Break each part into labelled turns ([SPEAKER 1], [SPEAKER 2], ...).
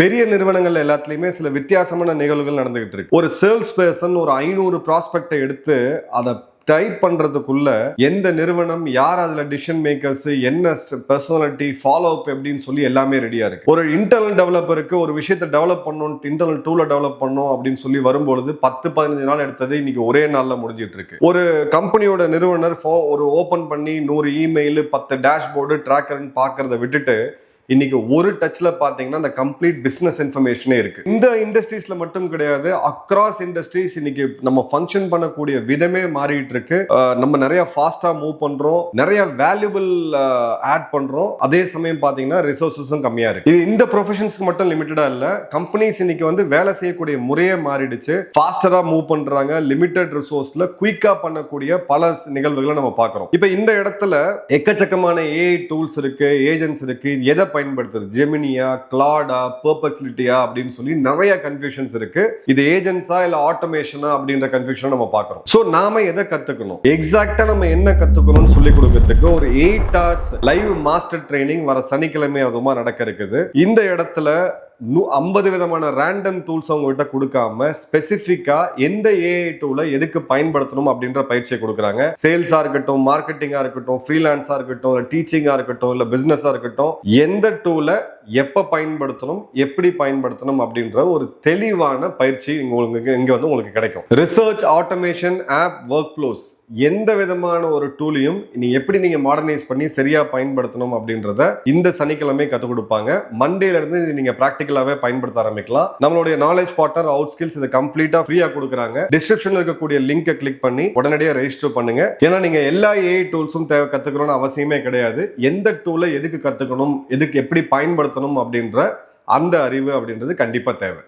[SPEAKER 1] பெரிய நிறுவனங்கள் எல்லாத்துலயுமே சில வித்தியாசமான நிகழ்வுகள் நடந்துகிட்டு இருக்கு. ஒரு சேல்ஸ் பர்சன் ஒரு 500 ப்ராஸ்பெக்டை எடுத்து அதை டைப் பண்றதுக்குள்ள எந்த நிறுவனம், யார் அதுல டிசிஷன் மேக்கர்ஸ், என்ன பர்சனாலிட்டி, ஃபாலோ அப் எப்படின்னு சொல்லி எல்லாமே ரெடியா இருக்கு. ஒரு இன்டர்னல் டெவலப்பருக்கு ஒரு விஷயத்தை டெவலப் பண்ணணும், இன்டர்னல் டூலை டெவலப் பண்ணணும் அப்படின்னு சொல்லி வரும்பொழுது 10-15 நாள் எடுத்தது இன்னைக்கு ஒரே நாள்ல முடிஞ்சிட்டு இருக்கு. ஒரு கம்பெனியோட நிறுவனர் ஒரு ஓபன் பண்ணி 100 இமெயில், 10 டேஷ்போர்டு, ட்ராக்கர்னு பாக்குறத விட்டுட்டு இன்னைக்கு ஒரு டச்ல பாத்தீங்கன்னா அந்த கம்ப்ளீட் பிசினஸ் இன்ஃபர்மேஷனே இருக்கு. இந்த இண்டஸ்ட்ரீஸ்ல மட்டும் கிடையாது, அக்ராஸ் இண்டஸ்ட்ரீஸ் இன்னைக்கு நம்ம ஃபங்க்ஷன் பண்ணக்கூடிய விதமே மாறிட்டு இருக்கு. நம்ம நிறைய ஃபாஸ்டா மூவ் பண்றோம், நிறைய வேல்யூபிள் ஆட் பண்றோம். அதே சமயம் பாத்தீங்கன்னா ரிசோர்சஸும் கம்மியா இருக்கு. இது இந்த ப்ரொஃபஷன்ஸ்க்கு மட்டும் லிமிட்டடா இல்ல, கம்பெனிஸ் இன்னைக்கு வந்து வேலை செய்யக்கூடிய முறையே மாறிடுச்சு. ஃபாஸ்டரா மூவ் பண்றாங்க, லிமிட்டட் ரிசோர்ஸ்ல குயிக்கா பண்ணக்கூடிய பல நிகழ்வுகளை நம்ம பாக்குறோம். இப்ப இந்த இடத்துல எக்கச்சக்கமான ஏஐ டூல்ஸ் இருக்கு, ஏஜென்ட்ஸ் இருக்கு. எதை பயன்படுத்துறது, ஜெமினியா, கிளாடா, பெர்ப்ளெக்சிட்டியா அப்படின்னு சொல்லி நிறைய கன்ஃபியூஷன்ஸ் இருக்கு. இது ஏஜென்ட்ஸா இல்ல ஆட்டோமேஷனா அப்படின்ற கன்ஃபியூஷன் நம்ம பார்க்கிறோம். சோ நாம எதை கத்துக்கணும், எக்ஸாக்ட்டா நம்ம என்ன கத்துக்கணும்னு சொல்லி கொடுக்கிறதுக்கு ஒரு 8 hours லைவ் மாஸ்டர் ட்ரைனிங் வர சனிக்கிழமை அதுமா நடக்க இருக்குது. இந்த இடத்துல 50 விதமான ரேண்டம் டூல்ஸ் அவங்க கிட்ட கொடுக்காம ஸ்பெசிபிக்கா எந்த ஏஐ டூலை எதுக்கு பயன்படுத்தணும் அப்படின்ற பயிற்சியை கொடுக்குறாங்க. சேல்ஸா இருக்கட்டும், மார்க்கெட்டிங்கா இருக்கட்டும், ஃப்ரீலான்ஸா இருக்கட்டும், இல்ல டீச்சிங்கா இருக்கட்டும், இல்ல பிசினஸா இருக்கட்டும், எந்த டூலை எப்ப பயன்படுத்தணும், எப்படி பயன்படுத்தணும் அப்படின்ற ஒரு தெளிவான பயிற்சி இங்க வந்து உங்களுக்கு கிடைக்கும். Research, automation, app, work flows, எந்த விதமான ஒரு டூலையும் எப்படி நீங்க மாடர்னைஸ் பண்ணி சரியா பயன்படுத்தணும் அப்படின்றத இந்த சனிக்கிழமை கத்துக் கொடுப்பாங்க. மண்டேல இருந்து நீங்க பிராக்டிகலாவே பயன்படுத்த ஆரம்பிக்கலாம். நம்மளுடைய நாலேஜ் பார்ட்னர் அவுட் ஸ்கில்ஸ் இதை கம்ப்ளீட்டா ஃப்ரீயா கொடுக்குறாங்க. டிஸ்கிரிப்ஷன்ல இருக்கக்கூடிய லிங்கை கிளிக் பண்ணி உடனடியாக ரெஜிஸ்டர் பண்ணுங்க. ஏன்னா நீங்க எல்லா ஏஐ டூல்ஸும் கத்துக்கணும்னு அவசியமே கிடையாது. எந்த டூலை எதுக்கு கத்துக்கணும், எதுக்கு எப்படி பயன்படுத்தணும் அப்படின்ற அந்த அறிவு அப்படின்றது கண்டிப்பா தேவை.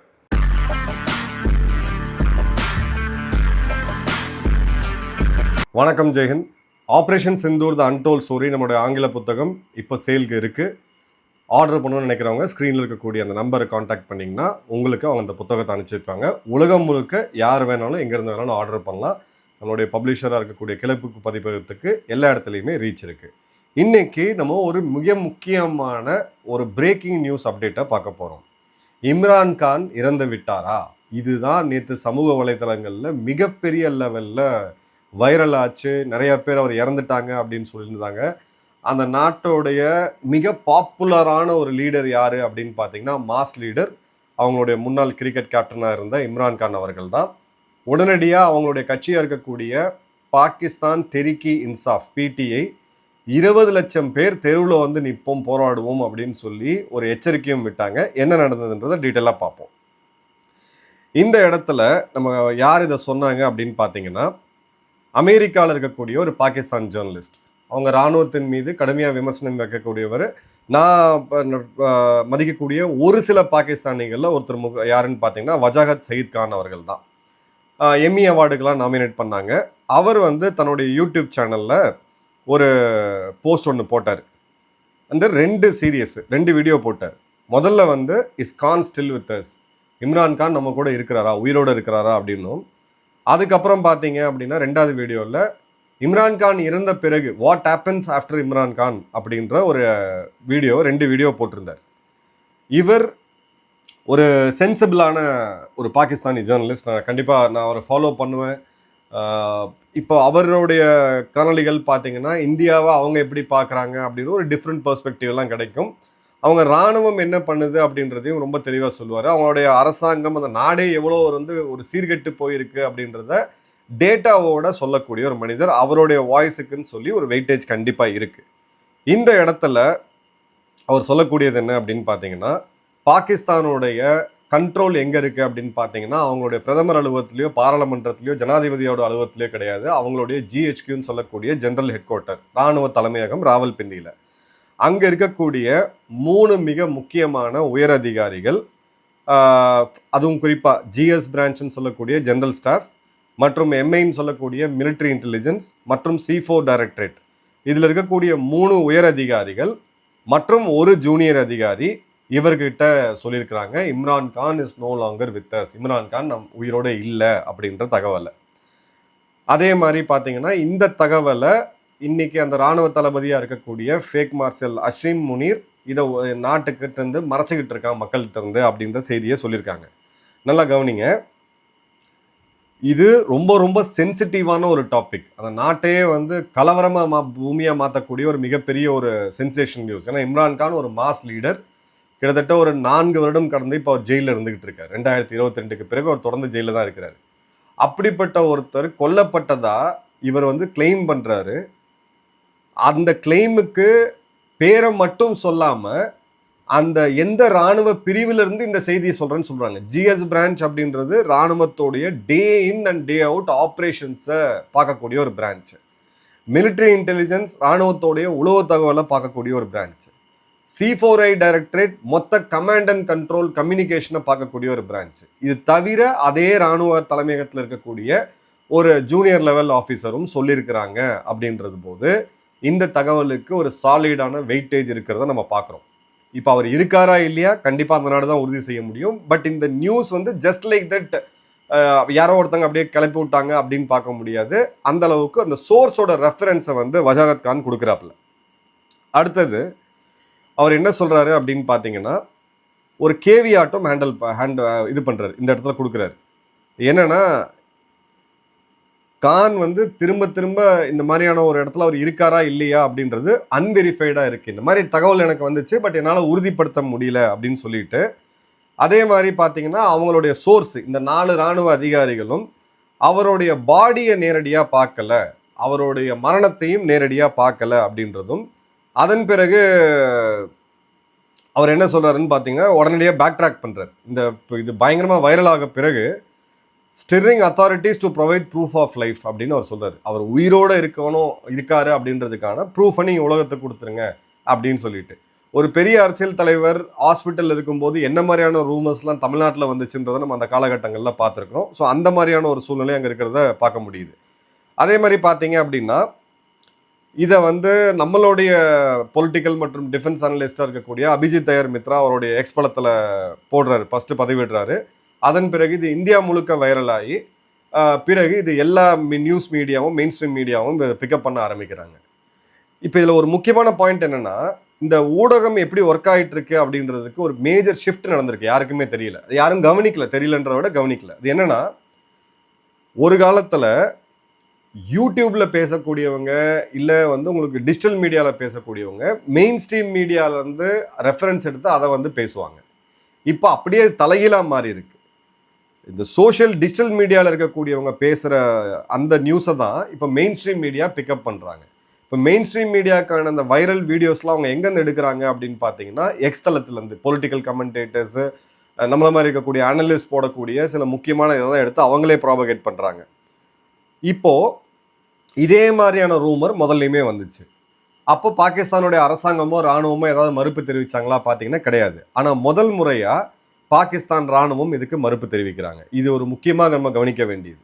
[SPEAKER 1] வணக்கம், ஜெயஹிந்த். ஆப்ரேஷன் சிந்தூர் த அன்டோல் ஸ்டோரி நம்மளுடைய ஆங்கில புத்தகம் இப்போ சேலுக்கு இருக்கு. ஆர்டர் பண்ணணும்னு நினைக்கிறவங்க ஸ்க்ரீனில் இருக்கக்கூடிய அந்த நம்பரை காண்டாக்ட் பண்ணிங்கன்னா உங்களுக்கு அவங்க அந்த புத்தகத்தை அனுப்பிச்சிருப்பாங்க. உலகம் முழுக்க யார் வேணாலும் எங்கேருந்து வேணாலும் ஆர்டர் பண்ணலாம். நம்மளுடைய பப்ளிஷராக இருக்கக்கூடிய கிளப்புக்கு பதிப்பகத்துக்கு எல்லா இடத்துலையுமே ரீச் இருக்குது. இன்றைக்கி நம்ம ஒரு மிக முக்கியமான ஒரு பிரேக்கிங் நியூஸ் அப்டேட்டை பார்க்க போகிறோம். இம்ரான் கான் இறந்து விட்டாரா? இதுதான் நேற்று சமூக வலைத்தளங்களில் மிகப்பெரிய லெவலில் வைரல் ஆச்சு. நிறைய பேர் அவர் இறந்துட்டாங்க அப்படின்னு சொல்லியிருந்தாங்க. அந்த நாட்டோடைய மிக பாப்புலரான ஒரு லீடர் யார் அப்படின்னு பார்த்தீங்கன்னா மாஸ் லீடர், அவங்களுடைய முன்னாள் கிரிக்கெட் கேப்டனாக இருந்த இம்ரான் கான் அவர்கள் தான். உடனடியாக அவங்களுடைய கட்சியாக இருக்கக்கூடிய பாகிஸ்தான் தெஹ்ரீக் இன்சாஃப் பிடிஐ 20 லட்சம் பேர் தெருவில் வந்து நிற்போம், போராடுவோம் அப்படின்னு சொல்லி ஒரு எச்சரிக்கையும் விட்டாங்க. என்ன நடந்ததுன்றதை டீட்டெயிலாக பார்ப்போம். இந்த இடத்துல நம்ம யார் இதை சொன்னாங்க அப்படின்னு பார்த்தீங்கன்னா, அமெரிக்காவில் இருக்கக்கூடிய ஒரு பாகிஸ்தான் ஜேர்னலிஸ்ட். அவங்க இராணுவத்தின் மீது கடுமையாக விமர்சனம் வைக்கக்கூடியவர். நான் மதிக்கக்கூடிய ஒரு சில பாகிஸ்தானிகளில் ஒருத்தர் யாருன்னு பார்த்தீங்கன்னா வஜாகத் சயீத் கான் அவர்கள் தான். எம்மி அவார்டுக்கெலாம் நாமினேட் பண்ணாங்க. அவர் வந்து தன்னுடைய யூடியூப் சேனலில் ஒரு போஸ்ட் ஒன்று போட்டார். அந்த 2 வீடியோ போட்டார். முதல்ல வந்து is Khan still with us, Imran Khan நம்ம கூட இருக்கிறாரா, உயிரோடு இருக்கிறாரா அப்படின்னும். அதுக்கப்புறம் பார்த்தீங்க அப்படின்னா 2வது வீடியோவில் இம்ரான் கான் இறந்த பிறகு what happens after Imran Khan அப்படின்ற ஒரு வீடியோ 2 வீடியோ போட்டிருந்தார். இவர் ஒரு சென்சிபிளான ஒரு பாகிஸ்தானி ஜேர்னலிஸ்ட். கண்டிப்பாக நான் அவரை ஃபாலோ பண்ணுவேன். இப்போ அவருடைய காணொளிகள் பார்த்தீங்கன்னா இந்தியாவை அவங்க எப்படி பார்க்குறாங்க அப்படின்னு ஒரு டிஃப்ரெண்ட் பெர்ஸ்பெக்டிவ்லாம் கிடைக்கும். அவங்க இராணுவம் என்ன பண்ணுது அப்படின்றதையும் ரொம்ப தெளிவாக சொல்லுவார். அவங்களுடைய அரசாங்கம், அந்த நாடே எவ்வளோ வந்து ஒரு சீர்கெட்டு போயிருக்கு அப்படின்றத டேட்டாவோட சொல்லக்கூடிய ஒரு மனிதர். அவருடைய வாய்ஸுக்குன்னு சொல்லி ஒரு வெயிட்டேஜ் கண்டிப்பாக இருக்குது. இந்த இடத்துல அவர் சொல்லக்கூடியது என்ன அப்படின்னு பார்த்தீங்கன்னா, பாகிஸ்தானுடைய கண்ட்ரோல் எங்கே இருக்குது அப்படின்னு பார்த்தீங்கன்னா அவங்களுடைய பிரதமர் அலுவலகத்திலையோ, பாராளுமன்றத்திலையோ, ஜனாதிபதியோட அலுவலகத்திலையோ கிடையாது. அவங்களுடைய ஜிஹெச்கியூன்னு சொல்லக்கூடிய ஜெனரல் ஹெட் குவார்ட்டர், இராணுவ தலைமையகம் ராவல்பிண்டியில். அங்கே இருக்கக்கூடிய 3 மிக முக்கியமான உயரதிகாரிகள், அதுவும் குறிப்பாக ஜிஎஸ் பிரான்ச்னு சொல்லக்கூடிய ஜெனரல் ஸ்டாஃப் மற்றும் எம்ஐன்னு சொல்லக்கூடிய மிலிட்ரி இன்டெலிஜென்ஸ் மற்றும் C4 டைரக்டரேட், இதில் இருக்கக்கூடிய 3 உயரதிகாரிகள் மற்றும் ஒரு ஜூனியர் அதிகாரி இவர்கிட்ட சொல்லியிருக்கிறாங்க, Imran Khan is no longer with us, Imran Khan நம் உயிரோடு இல்லை அப்படின்ற தகவலை. அதே மாதிரி பார்த்தீங்கன்னா இந்த தகவலை இன்னைக்கு அந்த இராணுவ தளபதியாக இருக்கக்கூடிய ஃபேக் மார்ஷல் அஷீம் முனீர் இதை நாட்டுக்கிட்ட இருந்து மறைச்சிக்கிட்டு இருக்கான் மக்கள்கிட்ட இருந்து அப்படின்ற செய்தியை சொல்லியிருக்காங்க. நல்லா கவனிங்க, இது ரொம்ப ரொம்ப சென்சிட்டிவான ஒரு டாபிக். அந்த நாட்டையே வந்து கலவரமாக பூமியாக மாற்றக்கூடிய ஒரு மிகப்பெரிய ஒரு சென்சேஷன் நியூஸ். ஏன்னா இம்ரான்கான் ஒரு மாஸ் லீடர், கிட்டத்தட்ட ஒரு 4 வருடம் கடந்து இப்போ அவர் ஜெயிலில் இருந்துகிட்டு இருக்கார். 2022க்கு பிறகு அவர் தொடர்ந்து ஜெயிலில் தான் இருக்கிறார். அப்படிப்பட்ட ஒருத்தர் கொல்லப்பட்டதா இவர் வந்து கிளைம் பண்ணுறாரு. அந்த கிளைமுக்கு பேரை மட்டும் சொல்லாமல் அந்த எந்த இராணுவ பிரிவிலிருந்து இந்த செய்தியை சொல்கிறேன்னு சொல்கிறாங்க. ஜிஎஸ் பிரான்ச் அப்படின்றது இராணுவத்தோடைய டே இன் அண்ட் டே அவுட் ஆப்ரேஷன்ஸை பார்க்கக்கூடிய ஒரு பிரான்ச். மிலிட்ரி இன்டெலிஜென்ஸ் இராணுவத்தோடைய உளவு தகவலை பார்க்கக்கூடிய ஒரு பிரான்ச். C4I டைரக்டரேட் மொத்த கமாண்ட் அண்ட் கண்ட்ரோல் கம்யூனிகேஷனை பார்க்கக்கூடிய ஒரு பிரான்ச். இது தவிர அதே இராணுவ தலைமையகத்தில் இருக்கக்கூடிய ஒரு ஜூனியர் லெவல் ஆஃபீஸரும் சொல்லியிருக்கிறாங்க. அப்படின்றது போது இந்த தகவலுக்கு ஒரு சாலிடான வெயிட்டேஜ் இருக்கிறத நம்ம பார்க்குறோம். இப்போ அவர் இருக்காரா இல்லையா கண்டிப்பாக அந்த நாடு தான் உறுதி செய்ய முடியும். பட் இந்த நியூஸ் வந்து ஜஸ்ட் லைக் தட் யாரோ ஒருத்தங்க அப்படியே கிளப்பி விட்டாங்க அப்படின்னு பார்க்க முடியாது. அந்த அளவுக்கு அந்த சோர்ஸோட ரெஃபரன்ஸை வந்து வஜாகத் கான் கொடுக்குறாப்புல. அடுத்தது அவர் என்ன சொல்கிறாரு அப்படின்னு பார்த்தீங்கன்னா, ஒரு கேவியாட்டும் இது பண்ணுறாரு, இந்த இடத்துல கொடுக்குறாரு. என்னன்னா, கான் வந்து திரும்ப திரும்ப இந்த மாதிரியான ஒரு இடத்துல அவர் இருக்காரா இல்லையா அப்படின்றது அன்வெரிஃபைடாக இருக்குது. இந்த மாதிரி தகவல் எனக்கு வந்துச்சு, பட் என்னால் உறுதிப்படுத்த முடியல அப்படின்னு சொல்லிட்டு, அதே மாதிரி பார்த்தீங்கன்னா அவங்களுடைய சோர்ஸ் இந்த 4 இராணுவ அதிகாரிகளும் அவருடைய பாடியை நேரடியாக பார்க்கல, அவருடைய மரணத்தையும் நேரடியாக பார்க்கல அப்படின்றதும். அதன் பிறகு அவர் என்ன சொல்கிறாருன்னு பார்த்தீங்கன்னா, உடனடியாக பேக் ட்ராக் பண்ணுறாரு. இது பயங்கரமாக வைரல் ஆக பிறகு string authorities to provide proof of life அப்படின்னு அவர் சொல்கிறார். அவர் உயிரோடு இருக்காரு அப்படின்றதுக்கான ப்ரூஃபை நீங்கள் உலகத்துக்கு கொடுத்துருங்க அப்படின்னு சொல்லிட்டு. ஒரு பெரிய அரசியல் தலைவர் ஹாஸ்பிட்டல் இருக்கும்போது என்ன மாதிரியான ரூமர்ஸ்லாம் தமிழ்நாட்டில் வந்துச்சுன்றதை நம்ம அந்த காலகட்டங்களில் பார்த்துருக்குறோம். ஸோ அந்த மாதிரியான ஒரு சூழ்நிலை அங்கே இருக்கிறத பார்க்க முடியுது. அதே மாதிரி பார்த்தீங்க அப்படின்னா, இதை வந்து நம்மளுடைய பொலிட்டிக்கல் மற்றும் டிஃபென்ஸ் அனலிஸ்டாக இருக்கக்கூடிய அபிஜித் தயார் மித்ரா அவருடைய எக்ஸ்பலத்தில் போடுறாரு, ஃபஸ்ட்டு பதிவிடுறாரு. அதன் பிறகு இது இந்தியா முழுக்க வைரலாகி பிறகு இது எல்லா நியூஸ் மீடியாவும் மெயின் ஸ்ட்ரீம் மீடியாவும் பிக்கப் பண்ண ஆரம்பிக்கிறாங்க. இப்போ இதில் ஒரு முக்கியமான பாயிண்ட் என்னென்னா, இந்த ஊடகம் எப்படி ஒர்க் ஆகிட்டு இருக்கு அப்படின்றதுக்கு ஒரு மேஜர் ஷிஃப்ட் நடந்திருக்கு. யாருக்குமே தெரியல, அது யாரும் கவனிக்கல, தெரியலன்றத விட கவனிக்கல. அது என்னென்னா, ஒரு காலத்தில் யூடியூப்பில் பேசக்கூடியவங்க இல்லை வந்து உங்களுக்கு டிஜிட்டல் மீடியாவில் பேசக்கூடியவங்க மெயின் ஸ்ட்ரீம் மீடியாவிலேருந்து ரெஃபரன்ஸ் எடுத்து அதை வந்து பேசுவாங்க. இப்போ அப்படியே தலைகீழாக மாறி இருக்கு. இந்த சோஷியல் டிஜிட்டல் மீடியாவில் இருக்கக்கூடியவங்க பேசுகிற அந்த நியூஸை தான் இப்போ மெயின் ஸ்ட்ரீம் மீடியா பிக்கப் பண்ணுறாங்க. இப்போ மெயின் ஸ்ட்ரீம் மீடியாக்கான அந்த வைரல் வீடியோஸ்லாம் அவங்க எங்கேருந்து எடுக்கிறாங்க அப்படின்னு பார்த்தீங்கன்னா, எக்ஸ் தளத்துலேருந்து பொலிட்டிக்கல் கமெண்டேட்டர்ஸு நம்மள மாதிரி இருக்கக்கூடிய அனலிஸ்ட் போடக்கூடிய சில முக்கியமான இதை தான் எடுத்து அவங்களே ப்ராபகேட் பண்ணுறாங்க. இப்போது இதே மாதிரியான ரூமர் முதல்லையுமே வந்துச்சு. அப்போ பாகிஸ்தானுடைய அரசாங்கமோ இராணுவமோ ஏதாவது மறுப்பு தெரிவித்தாங்களா பார்த்தீங்கன்னா கிடையாது. ஆனால் முதல் முறையாக பாகிஸ்தான் இராணுவம் இதுக்கு மறுப்பு தெரிவிக்கிறாங்க. இது ஒரு முக்கியமாக நம்ம கவனிக்க வேண்டியது.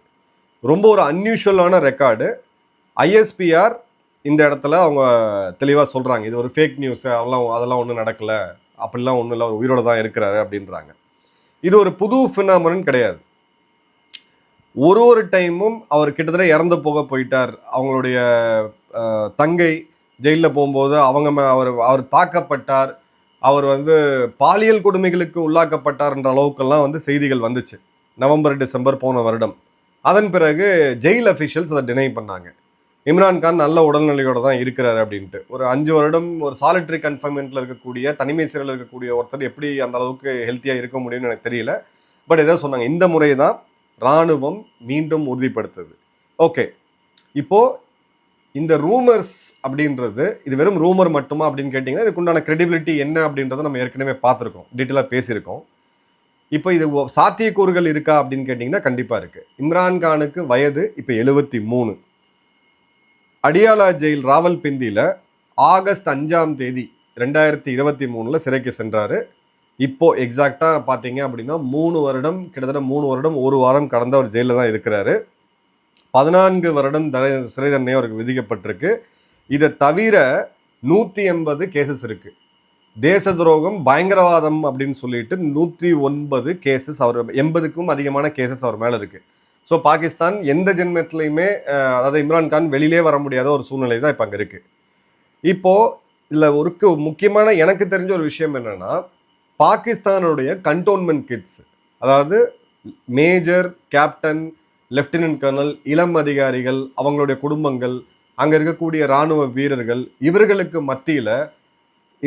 [SPEAKER 1] ரொம்ப ஒரு அன்யூஷுவலான ரெக்கார்டு. ISPR இந்த இடத்துல அவங்க தெளிவாக சொல்கிறாங்க, இது ஒரு ஃபேக் நியூஸு, அதெல்லாம் ஒன்றும் நடக்கலை, அப்படிலாம் ஒன்றும் இல்லை, அவர் உயிரோடு தான் இருக்கிறாரு அப்படின்றாங்க. இது ஒரு புது ஃபினாமினன் கிடையாது. ஒரு டைமும் அவர் கிட்டத்தட்ட இறந்து போயிட்டார். அவங்களுடைய தங்கை ஜெயிலில் போகும்போது அவர் தாக்கப்பட்டார், அவர் வந்து பாலியல் கொடுமைகளுக்கு உள்ளாக்கப்பட்டார்ன்ற அளவுக்கெல்லாம் வந்து செய்திகள் வந்துச்சு நவம்பர் டிசம்பர் போன வருடம். அதன் பிறகு ஜெயில் அஃபிஷியல்ஸ் அதை டினை பண்ணாங்க. இம்ரான்கான் நல்ல உடல்நிலையோடு தான் இருக்கிறாரு அப்படின்ட்டு. ஒரு 5 வருடம் ஒரு சாலிட்டரி கன்ஃபைன்மெண்ட்டில் இருக்கக்கூடிய தனிமை சிறையில் இருக்கக்கூடிய ஒருத்தர் எப்படி அந்த அளவுக்கு ஹெல்த்தியாக இருக்க முடியும்னு எனக்கு தெரியல. பட் ஏதோ சொன்னாங்க, இந்த முறை தான் இராணுவம் மீண்டும் உறுதிப்படுத்துது. ஓகே, இப்போது இந்த ரூமர்ஸ் அப்படின்றது இது வெறும் ரூமர் மட்டுமா அப்படின்னு கேட்டிங்கன்னா, இதுக்குண்டான கிரெடிபிலிட்டி என்ன அப்படின்றத நம்ம ஏற்கனவே பார்த்துருக்கோம், டீட்டெயிலாக பேசியிருக்கோம். இப்போ இது சாத்தியக்கூறுகள் இருக்கா அப்படின்னு கேட்டிங்கன்னா கண்டிப்பாக இருக்குது. இம்ரான்கானுக்கு வயது இப்போ 73. அடியாலா ஜெயில் ராவல்பிண்டியில் ஆகஸ்ட் 5ஆம் தேதி 2023 சிறைக்கு சென்றார். இப்போது எக்ஸாக்டாக பார்த்தீங்க அப்படின்னா 3 வருடம், கிட்டத்தட்ட 3 வருடம் 1 வாரம் கடந்த ஒரு ஜெயிலில் தான் இருக்கிறாரு. 14 வருடம் சிறை தண்டனை அவருக்கு விதிக்கப்பட்டிருக்கு. இதை தவிர 180 கேசஸ் இருக்குது. தேச துரோகம், பயங்கரவாதம் அப்படின்னு சொல்லிட்டு 109 கேசஸ், அவர் 80க்கும் அதிகமான கேசஸ் அவர் மேலே இருக்குது. ஸோ பாகிஸ்தான் எந்த ஜென்மத்திலையுமே அதாவது இம்ரான்கான் வெளியிலே வர முடியாத ஒரு சூழ்நிலை தான் இப்போ அங்கே இருக்குது. இப்போது இதில் ஒரு முக்கியமான எனக்கு தெரிஞ்ச ஒரு விஷயம் என்னென்னா, பாகிஸ்தானுடைய கண்டோன்மெண்ட் கிட்ஸ், அதாவது மேஜர், கேப்டன், லெப்டினன்ட் கர்னல், இளம் அதிகாரிகள், அவங்களுடைய குடும்பங்கள், அங்கே இருக்கக்கூடிய இராணுவ வீரர்கள், இவர்களுக்கு மத்தியில்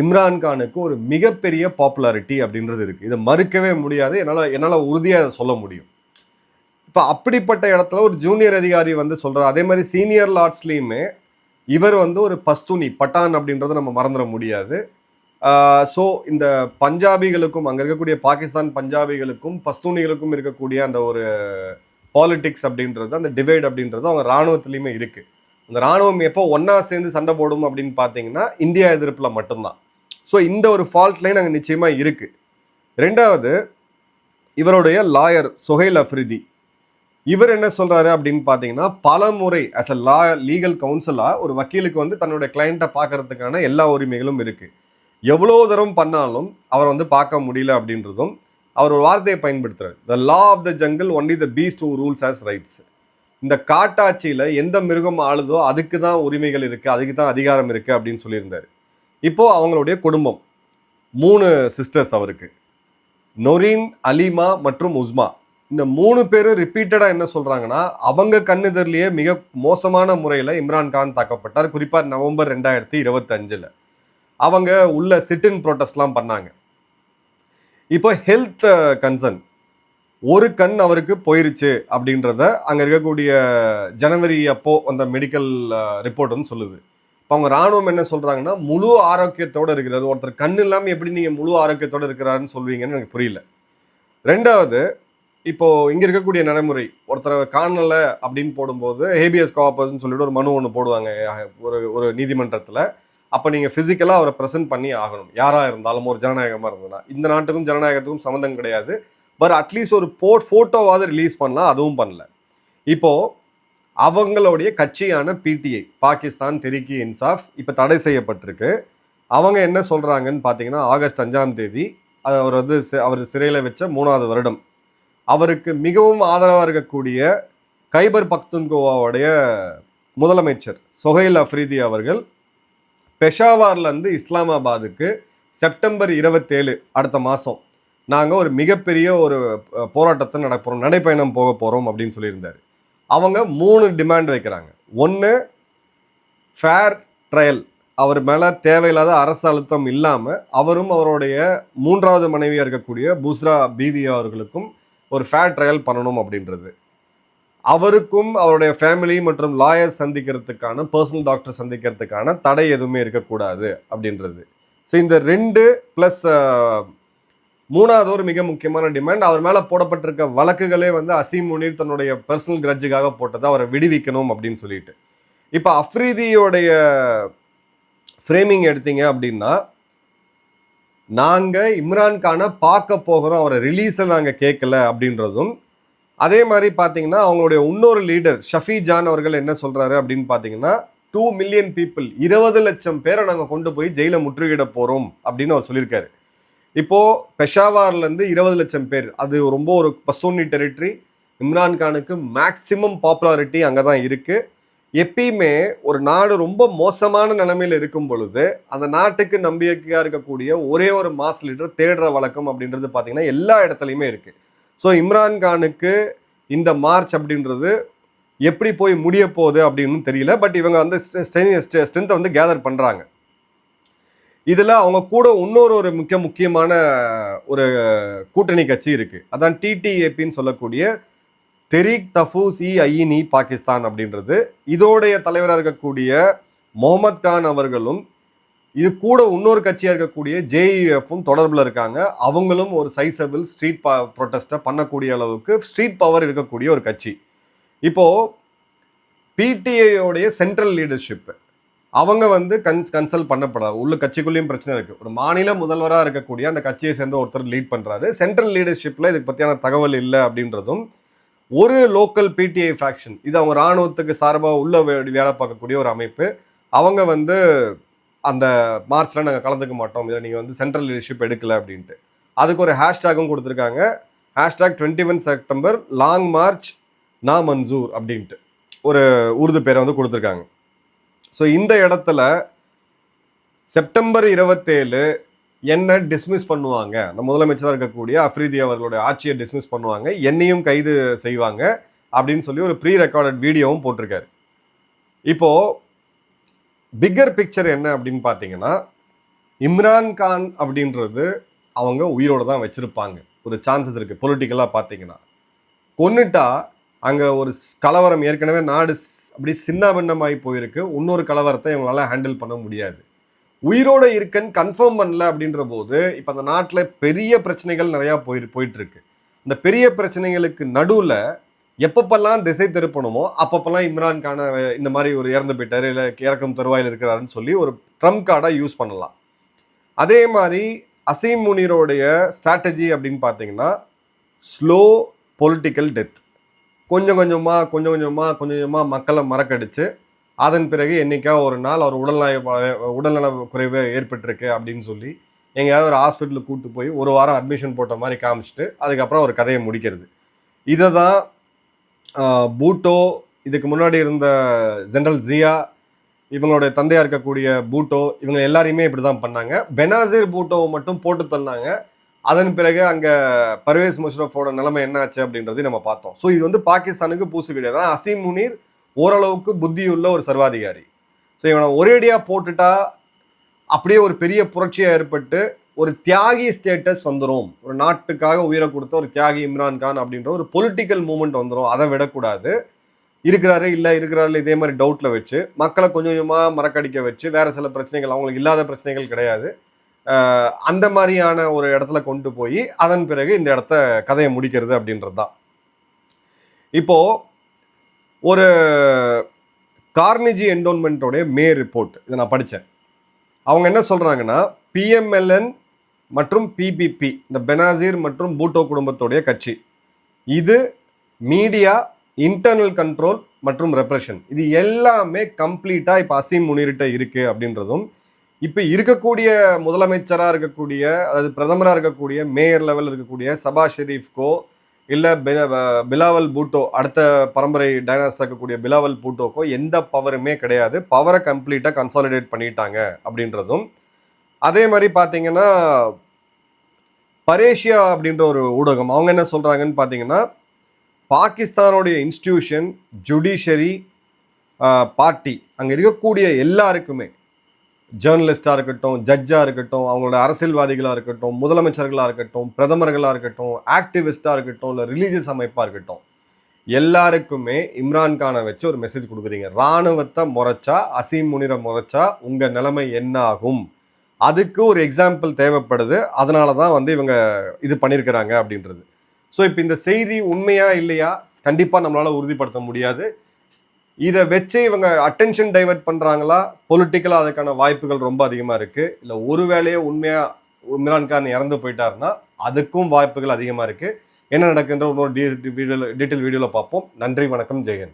[SPEAKER 1] இம்ரான்கானுக்கு ஒரு மிகப்பெரிய பாப்புலாரிட்டி அப்படின்றது இருக்குது. இதை மறுக்கவே முடியாது. என்னால் உறுதியாக சொல்ல முடியும். இப்போ அப்படிப்பட்ட இடத்துல ஒரு ஜூனியர் அதிகாரி வந்து சொல்கிறார். அதே மாதிரி சீனியர் லார்ட்ஸ்லேயுமே இவர் வந்து ஒரு பஸ்தூனி, பட்டான் அப்படின்றத நம்ம மறந்துட முடியாது. ஸோ இந்த பஞ்சாபிகளுக்கும், அங்கே இருக்கக்கூடிய பாகிஸ்தான் பஞ்சாபிகளுக்கும் பஸ்தூனிகளுக்கும் இருக்கக்கூடிய அந்த ஒரு பாலிடிக்ஸ் அப்படின்றது, அந்த டிவைட் அப்படின்றது அவங்க இராணுவத்துலேயுமே இருக்குது. அந்த இராணுவம் எப்போ ஒன்றா சேர்ந்து சண்டை போடும் அப்படின்னு பார்த்தீங்கன்னா இந்தியா எதிர்ப்பில் மட்டும்தான். ஸோ இந்த ஒரு ஃபால்ட் லைன் அங்கே நிச்சயமாக இருக்குது. ரெண்டாவது, இவருடைய லாயர் சுஹைல் அஃப்ரிதி, இவர் என்ன சொல்கிறாரு அப்படின்னு பார்த்தீங்கன்னா, பல முறை ஆஸ் அ லீகல் கவுன்சிலாக ஒரு வக்கீலுக்கு வந்து தன்னுடைய கிளைண்ட்டை பார்க்கறதுக்கான எல்லா உரிமைகளும் இருக்குது. எவ்வளோ தரம் பண்ணாலும் அவர் வந்து பார்க்க முடியல அப்படின்றதும் அவர் ஒரு வார்த்தையை பயன்படுத்துறாரு. The law of the jungle only the beast who rules has rights. இந்த காட்டாட்சியில் எந்த மிருகம் ஆளுதோ அதுக்கு தான் உரிமைகள் இருக்குது, அதுக்கு தான் அதிகாரம் இருக்குது அப்படின்னு சொல்லியிருந்தார். இப்போது அவங்களுடைய குடும்பம் 3 சிஸ்டர்ஸ் அவருக்கு, நொரீன், அலிமா மற்றும் உஸ்மா. இந்த 3 பேரும் ரிப்பீட்டடாக என்ன சொல்கிறாங்கன்னா, அவங்க கண்ணுதர்லேயே மிக மோசமான முறையில் இம்ரான்கான் தாக்கப்பட்டார். குறிப்பாக நவம்பர் 2025 அவங்க உள்ள சிட்டின் ப்ரோட்டஸ்ட்லாம் பண்ணாங்க. இப்போ ஹெல்த் கன்சர்ன், ஒரு கண் அவருக்கு போயிருச்சு அப்படின்றத அங்கே இருக்கக்கூடிய ஜனவரி அப்போ அந்த மெடிக்கல் ரிப்போர்ட் வந்து சொல்லுது. இப்போ அவங்க இராணுவம் என்ன சொல்கிறாங்கன்னா, முழு ஆரோக்கியத்தோடு இருக்கிறாரு. ஒருத்தர் கண் இல்லாமல் எப்படி நீங்கள் முழு ஆரோக்கியத்தோடு இருக்கிறாருன்னு சொல்வீங்கன்னு எனக்கு புரியல. ரெண்டாவது, இப்போது இங்கே இருக்கக்கூடிய நடைமுறை, ஒருத்தரை காணலை அப்படின்னு போடும்போது ஹேபியஸ் கார்பஸ்ன்னு சொல்லிட்டு ஒரு மனு ஒன்று போடுவாங்க ஒரு நீதிமன்றத்தில். அப்போ நீங்கள் ஃபிசிக்கலாக அவரை ப்ரெசென்ட் பண்ணி ஆகணும், யாராக இருந்தாலும். ஒரு ஜனநாயகமாக இருந்ததுன்னா, இந்த நாட்டுக்கும் ஜனநாயகத்துக்கும் சம்மந்தம் கிடையாது. பட் அட்லீஸ்ட் ஒரு ஃபோட்டோவாவது ரிலீஸ் பண்ணலாம், அதுவும் பண்ணல. இப்போது அவங்களுடைய கட்சியான பிடிஐ, பாகிஸ்தான் தெஹ்ரீக் இன்சாஃப், இப்போ தடை செய்யப்பட்டிருக்கு. அவங்க என்ன சொல்கிறாங்கன்னு பார்த்தீங்கன்னா, ஆகஸ்ட் 5 அவர் சிறையில் வச்ச 3வது வருடம் அவருக்கு மிகவும் ஆதரவாக இருக்கக்கூடிய கைபர் பக்துன்கோவாவுடைய முதலமைச்சர் சுஹைல் அஃப்ரிதி அவர்கள் பெஷாவார்லேருந்து இஸ்லாமாபாத்துக்கு செப்டம்பர் 27 அடுத்த மாதம் நாங்கள் ஒரு மிகப்பெரிய ஒரு போராட்டத்தை நடைப்பயணம் போக போகிறோம் அப்படின்னு சொல்லியிருந்தார். அவங்க 3 டிமாண்ட் வைக்கிறாங்க. ஒன்று, ஃபேர் ட்ரையல், அவர் மேலே தேவையில்லாத அரசு அழுத்தம் இல்லாமல் அவரும் அவருடைய 3வது மனைவியாக இருக்கக்கூடிய புஸ்ரா பீவி அவர்களுக்கும் ஒரு ஃபேர் ட்ரையல் பண்ணணும் அப்படின்றது. அவருக்கும் அவருடைய ஃபேமிலி மற்றும் லாயர் சந்திக்கிறதுக்கான, பர்சனல் டாக்டர் சந்திக்கிறதுக்கான தடை எதுவுமே இருக்கக்கூடாது அப்படின்றது. ஸோ இந்த 2 ப்ளஸ் 3வது ஒரு மிக முக்கியமான டிமாண்ட், அவர் மேலே போடப்பட்டிருக்க வழக்குகளே வந்து அசீம் முனீர் தன்னுடைய பர்சனல் கிரட்ஜுக்காக போட்டதை அவரை விடுவிக்கணும் அப்படின்னு சொல்லிட்டு. இப்போ அஃப்ரிதியோடைய ஃப்ரேமிங் எடுத்தீங்க அப்படின்னா, நாங்கள் இம்ரான்கானை பார்க்க போகிறோம், அவரை ரிலீஸை நாங்கள் கேட்கல அப்படின்றதும். அதே மாதிரி பார்த்தீங்கன்னா அவங்களுடைய இன்னொரு லீடர் ஷஃபி ஜான் அவர்கள் என்ன சொல்கிறாரு அப்படின்னு பார்த்தீங்கன்னா, 2 மில்லியன் பீப்புள், 20 லட்சம் பேரை நாங்கள் கொண்டு போய் ஜெயிலை முற்றுகையிட போகிறோம் அப்படின்னு அவர் சொல்லியிருக்காரு. இப்போது பெஷாவார்லேருந்து 20 லட்சம் பேர், அது ரொம்ப ஒரு பஸ்தூனி டெரிட்டரி. இம்ரான்கானுக்கு மேக்சிமம் பாப்புலாரிட்டி அங்கே தான் இருக்குது. எப்பயுமே ஒரு நாடு ரொம்ப மோசமான நிலைமையில் இருக்கும் பொழுது அந்த நாட்டுக்கு நம்பிக்கையாக இருக்கக்கூடிய ஒரே ஒரு மாஸ் லீடர் தேடுற வழக்கம் அப்படின்றது பார்த்தீங்கன்னா எல்லா இடத்துலையுமே இருக்குது. ஸோ இம்ரான்கானுக்கு இந்த மார்ச் அப்படின்றது எப்படி போய் முடிய போகுது அப்படின்னு தெரியல. பட் இவங்க வந்து ஸ்ட்ரென்த்தை வந்து கேதர் பண்ணுறாங்க. இதில் அவங்க கூட இன்னொரு முக்கியமான ஒரு கூட்டணி கட்சி இருக்குது. அதான் டிடிஏபின்னு சொல்லக்கூடிய தெஹ்ரீக் தஃபூஸ்-இ-ஐன்-இ பாகிஸ்தான் அப்படின்றது. இதோடைய தலைவராக இருக்கக்கூடிய முகமது கான் அவர்களும் இது கூட இன்னொரு கட்சியாக இருக்கக்கூடிய ஜேயுஎஃப்பும் தொடர்பில் இருக்காங்க. அவங்களும் ஒரு சைசபிள் ஸ்ட்ரீட் ப்ரொட்டஸ்ட்டை பண்ணக்கூடிய அளவுக்கு ஸ்ட்ரீட் பவர் இருக்கக்கூடிய ஒரு கட்சி. இப்போது பிடிஐயோடைய சென்ட்ரல் லீடர்ஷிப் அவங்க வந்து கன்சல்ட் பண்ணப்படாது. உள்ள கட்சிக்குள்ளேயும் பிரச்சனை இருக்குது. ஒரு மாநில முதல்வராக இருக்கக்கூடிய அந்த கட்சியை சேர்ந்த ஒருத்தர் லீட் பண்ணுறாரு. சென்ட்ரல் லீடர்ஷிப்பில் இதுக்கு பற்றியான தகவல் இல்லை அப்படின்றதும். ஒரு லோக்கல் பிடிஐ ஃபேக்ஷன், இது அவங்க இராணுவத்துக்கு சார்பாக உள்ள வேலை பார்க்கக்கூடிய ஒரு அமைப்பு. அவங்க வந்து அந்த மார்ச்சில் நாங்கள் கலந்துக்க மாட்டோம், இதில் நீங்கள் வந்து சென்ட்ரல் லீடர்ஷிப் எடுக்கலை அப்படின்ட்டு. அதுக்கு ஒரு ஹேஷ்டேக்கும் கொடுத்துருக்காங்க. ஹேஷ்டேக் 21 செப்டம்பர் லாங் மார்ச் நா மன்சூர் அப்படின்ட்டு ஒரு உருது பேரை வந்து கொடுத்துருக்காங்க. ஸோ இந்த இடத்துல செப்டம்பர் 27 என்ன டிஸ்மிஸ் பண்ணுவாங்க, அந்த முதலமைச்சராக இருக்கக்கூடிய அஃப்ரிதி அவர்களுடைய ஆட்சியை டிஸ்மிஸ் பண்ணுவாங்க, என்னையும் கைது செய்வாங்க அப்படின்னு சொல்லி ஒரு ப்ரீ ரெக்கார்டட் வீடியோவும் போட்டிருக்காரு. இப்போ பிக்கர் பிக்சர் என்ன அப்படின்னு பார்த்தீங்கன்னா, இம்ரான்கான் அப்படின்றது அவங்க உயிரோடு தான் வச்சுருப்பாங்க, ஒரு சான்சஸ் இருக்குது. பொலிட்டிக்கலாக பார்த்தீங்கன்னா கொன்னுட்டா அங்கே ஒரு கலவரம், ஏற்கனவே நாடு அப்படி சின்ன பின்னமாகி போயிருக்கு, இன்னொரு கலவரத்தை இவங்களால ஹேண்டில் பண்ண முடியாது. உயிரோடு இருக்குன்னு கன்ஃபார்ம் பண்ணல அப்படின்ற போது இப்போ அந்த நாட்டில் பெரிய பிரச்சனைகள் நிறையா போயிட்டுருக்கு. இந்த பெரிய பிரச்சனைகளுக்கு நடுவில் எப்பப்பெல்லாம் திசை திருப்பணுமோ அப்பப்பெல்லாம் இம்ரான்கான இந்த மாதிரி ஒரு இறந்து போயிட்டார், இல்லை இறக்கும் தருவாயில் இருக்கிறாருன்னு சொல்லி ஒரு ட்ரம்ப் கார்டாக யூஸ் பண்ணலாம். அதே மாதிரி அசீம் முனீரோடைய ஸ்ட்ராட்டஜி அப்படின்னு பார்த்தீங்கன்னா ஸ்லோ பொலிட்டிக்கல் டெத். கொஞ்சம் கொஞ்சமாக மக்களை மறக்கடிச்சு அதன் பிறகு என்றைக்கா ஒரு நாள் அவர் உடல்நல குறைவு ஏற்பட்டிருக்கு அப்படின்னு சொல்லி எங்கேயாவது ஒரு ஹாஸ்பிட்டலுக்கு கூப்பிட்டு போய் ஒரு வாரம் அட்மிஷன் போட்ட மாதிரி காமிச்சிட்டு அதுக்கப்புறம் ஒரு கதையை முடிக்கிறது. இதை தான் பூட்டோ, இதுக்கு முன்னாடி இருந்த ஜெனரல் ஜியா, இவங்களுடைய தந்தையாக இருக்கக்கூடிய பூட்டோ, இவங்க எல்லாரையுமே இப்படி தான் பண்ணாங்க. பெனாசிர் பூட்டோவை மட்டும் போட்டு தந்தாங்க. அதன் பிறகு அங்கே பர்வேஸ் முஷரஃபோட நிலைமை என்ன ஆச்சு அப்படின்றதையும் நம்ம பார்த்தோம். ஸோ இது பாகிஸ்தானுக்கு பூசு கிடையாது. அசீம் முனீர் ஓரளவுக்கு புத்தியுள்ள ஒரு சர்வாதிகாரி. ஸோ இவனை ஒரேடியாக போட்டுட்டா அப்படியே ஒரு பெரிய புரட்சியாக ஏற்பட்டு ஒரு தியாகி ஸ்டேட்டஸ் வந்துடும், ஒரு நாட்டுக்காக உயிரை கொடுத்த ஒரு தியாகி இம்ரான்கான் அப்படின்ற ஒரு பொலிட்டிக்கல் மூமெண்ட் வந்துடும். அதை விடக்கூடாது. இருக்கிறாரு இதே மாதிரி டவுட்டில் வச்சு மக்களை கொஞ்சம் கொஞ்சமாக மறக்கடிக்க வச்சு வேறு சில பிரச்சனைகள், அவங்களுக்கு இல்லாத பிரச்சனைகள் கிடையாது, அந்த மாதிரியான ஒரு இடத்துல கொண்டு போய் அதன் பிறகு இந்த இடத்த கதையை முடிக்கிறது அப்படின்றது தான். இப்போது ஒரு கார்னிஜி என்டோன்மெண்ட்டோடைய ரிப்போர்ட் இதை நான் படித்தேன். அவங்க என்ன சொல்கிறாங்கன்னா, பிஎம்எல்என் மற்றும் பிபிபி, இந்த பெனாசிர் மற்றும் பூட்டோ குடும்பத்துடைய கட்சி, இது மீடியா, இன்டர்னல் கண்ட்ரோல் மற்றும் ரெப்ரெஷன், இது எல்லாமே கம்ப்ளீட்டாக இப்போ அசீம் முனீர்கிட்ட இருக்குது அப்படின்றதும், இப்போ இருக்கக்கூடிய முதலமைச்சராக இருக்கக்கூடிய, அதாவது பிரதமராக இருக்கக்கூடிய, மேயர் லெவலில் இருக்கக்கூடிய சபாஸ் ஷெரீஃப்கோ இல்லை பிலாவல் பூட்டோ, அடுத்த பரம்பரை டைனாஸ்டாக இருக்கக்கூடிய பிலாவல் பூட்டோக்கோ எந்த பவருமே கிடையாது. பவரை கம்ப்ளீட்டாக கன்சாலிடேட் பண்ணிட்டாங்க அப்படின்றதும். அதே மாதிரி பார்த்தீங்கன்னா பரேஷியா அப்படின்ற ஒரு ஊடகம் அவங்க என்ன சொல்கிறாங்கன்னு பார்த்தீங்கன்னா, பாகிஸ்தானுடைய இன்ஸ்டிடியூஷன், ஜுடிஷரி, பார்ட்டி, அங்கே இருக்கக்கூடிய எல்லாருக்குமே, ஜேர்னலிஸ்டாக இருக்கட்டும், ஜட்ஜாக இருக்கட்டும், அவங்களோட அரசியல்வாதிகளாக இருக்கட்டும், முதலமைச்சர்களாக இருக்கட்டும், பிரதமர்களாக இருக்கட்டும், ஆக்டிவிஸ்டாக இருக்கட்டும், இல்லை ரிலீஜியஸ் அமைப்பாக இருக்கட்டும், எல்லாருக்குமே இம்ரான்கானை வச்சு ஒரு மெசேஜ் கொடுக்குறீங்க. இராணுவத்தை முறைச்சா, அசீம் முனீரை முறைச்சா உங்கள் நிலைமை என்ன ஆகும், அதுக்கு ஒரு எக்ஸாம்பிள் தேவைப்படுது. அதனால தான் இவங்க இது பண்ணியிருக்கிறாங்க அப்படின்றது. ஸோ இப்போ இந்த செய்தி உண்மையா இல்லையா கண்டிப்பாக நம்மளால் உறுதிப்படுத்த முடியாது. இதை வச்சு இவங்க அட்டென்ஷன் டைவர்ட் பண்ணுறாங்களா, பொலிட்டிக்கலாக அதுக்கான வாய்ப்புகள் ரொம்ப அதிகமாக இருக்குது. இல்லை ஒரு வேளையே உண்மையாக இம்ரான்கான் இறந்து போயிட்டாருன்னா அதுக்கும் வாய்ப்புகள் அதிகமாக இருக்குது. என்ன நடக்குன்ற இன்னொரு டீட்டெயில் வீடியோவில் பார்ப்போம். நன்றி, வணக்கம், ஜெயன்.